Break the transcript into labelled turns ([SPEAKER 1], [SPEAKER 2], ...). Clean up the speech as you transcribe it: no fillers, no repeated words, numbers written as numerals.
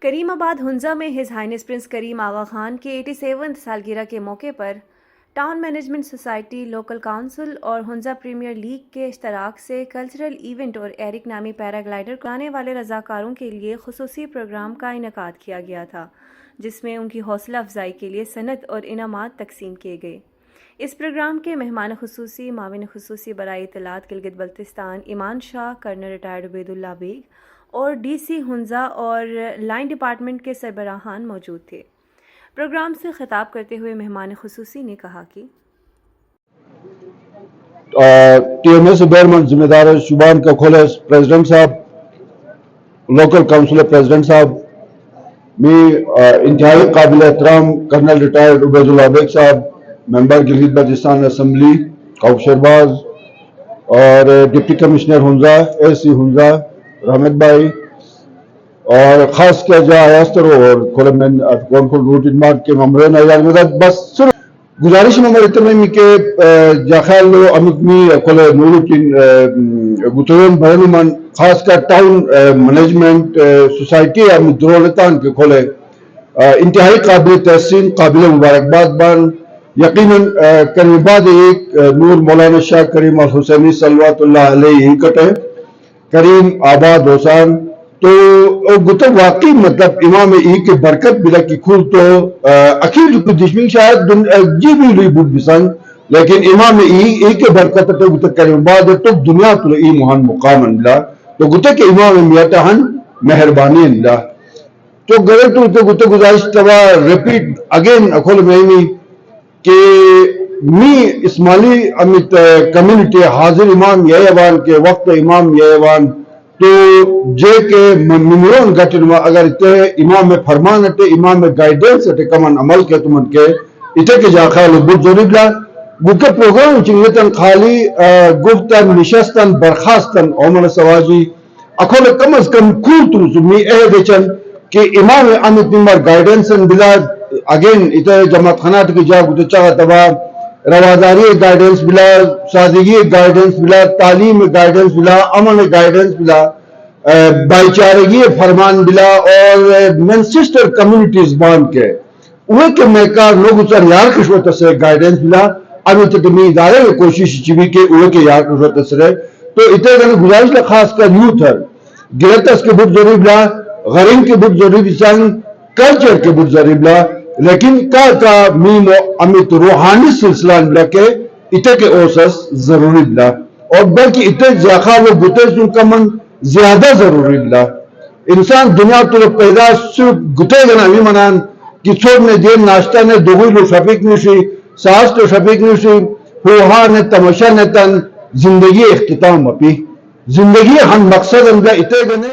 [SPEAKER 1] کریم آباد ہنزا میں his highness prince Karim Aga Khan کے 87 سالگرہ کے موقع پر town management society, local council اور ہنزا پریمیئر لیگ کے اشتراک سے کلچرل ایونٹ اور ایرک نامی پیراگلائڈر کرانے والے رضاکاروں کے لیے خصوصی پروگرام کا انعقاد کیا گیا تھا، جس میں ان کی حوصلہ افزائی کے لیے سند اور انعامات تقسیم کیے گئے۔ اس پروگرام کے مہمان خصوصی معاون خصوصی برائے اطلاعات گلگت بلتستان ایمان شاہ، کرنل ریٹائرڈ عبید اللہ بیگ اور ڈی سی ہنزا اور لائن ڈپارٹمنٹ کے سربراہان موجود تھے۔ پروگرام سے خطاب کرتے ہوئے مہمان خصوصی نے کہا کہ
[SPEAKER 2] ٹی ایم اے سے بیرمن ذمہ دار شبان کا کھولس پریزیڈنٹ صاحب، لوکل کونسلر پریزیڈنٹ صاحب، میں انتہائی قابل احترام کرنل ریٹائرڈ عبید اللہ بیگ صاحب، ممبر گلگت بلتستان اسمبلی کوثر باز، اور ڈپٹی کمشنر ہنزا اے سی ہنزا رحمت بھائی، اور خاص کیا جا آیاستر اور کھولمن کونکل روٹین مارک کے ممبرین ایال مدد بس صرف گزارش نمبر اتنے میں کہ جاخیل لو امیت می کھولے نوروٹین گترون بھرنومن خاص کر ٹاؤن مینجمنٹ سوسائٹی امیت درولتان کے کھولے انتہائی قابل تحسین قابل مبارکباد بان یقیناً کریم بعد ایک نور مولانا شاہ کریم الحسینی صلوات اللہ علیہ انکٹ ہے کریم آباد ہوسان تو گتر واقعی مطلب امام ای کے برکت بلا کی کھول تو اکیل کو دشمن شاید جی بھی لئی بود بسان لیکن امام ای کے برکت تو گتر کریم بعد تو دنیا تو ای مہان مقام انلا تو گتر کے امام میتہن مہربانی انلا تو گرے تو گتر گزارش تبا ریپیٹ اگین اکھول مہمی کہ می اسماعیلی امیت کمیونٹی حاضر امام یایوان کے وقت امام یایوان تو جے کے ممرون گٹن اگر تے امام میں فرمان اٹے امام میں گائیڈنس اٹے کمن عمل کے تمن کے اتے کے جا خیال بود ضرور لا بکہ پروگرام چنگتن خالی گفتن نشستن برخاستن عمر سواجی اکھول کم از کم کھول تو می اے بچن کہ امام امیت نمبر گائیڈنسن بلا اگین اتنے جماعت خانات کی جا گتے چاہا تبا رواداری گائیڈنس بلا، سادگی گائیڈنس بلا، تعلیم گائیڈنس بلا، امن گائیڈنس بلا، بھائی چارگی فرمان بلا اور من سسٹر کمیونٹیز بان کے اوہ کے میکار لوگ چاہ یار کشوت سے گائیڈنس بلا ابھی تک میں ادارے میں کوشش چیوی کے اوہ کے یار کشوت سے تو اتنے گھنے گزارش کا خاص کا یوتھ ہے گرتس کے بھٹ ضروری بلا، غرین کے بھٹ ضروری بسان، کلچر کے بھٹ ضروری بلا، لیکن کا میم امیت روحانی سلسلہ بلا کے اتے کے اوسس ضروری بلا اور بلکہ اتے جاخا وہ گتے سن کمن زیادہ ضروری بلا انسان دنیا تو پیدا صرف گتے گنا بھی منان کہ چھوڑ نے دین ناشتہ نے دوگوی لو شفیق نشی ساس تو شفیق نشی ہوہا نے تماشا نے تن زندگی اختتام اپی زندگی ہم مقصد اندر اتے گنے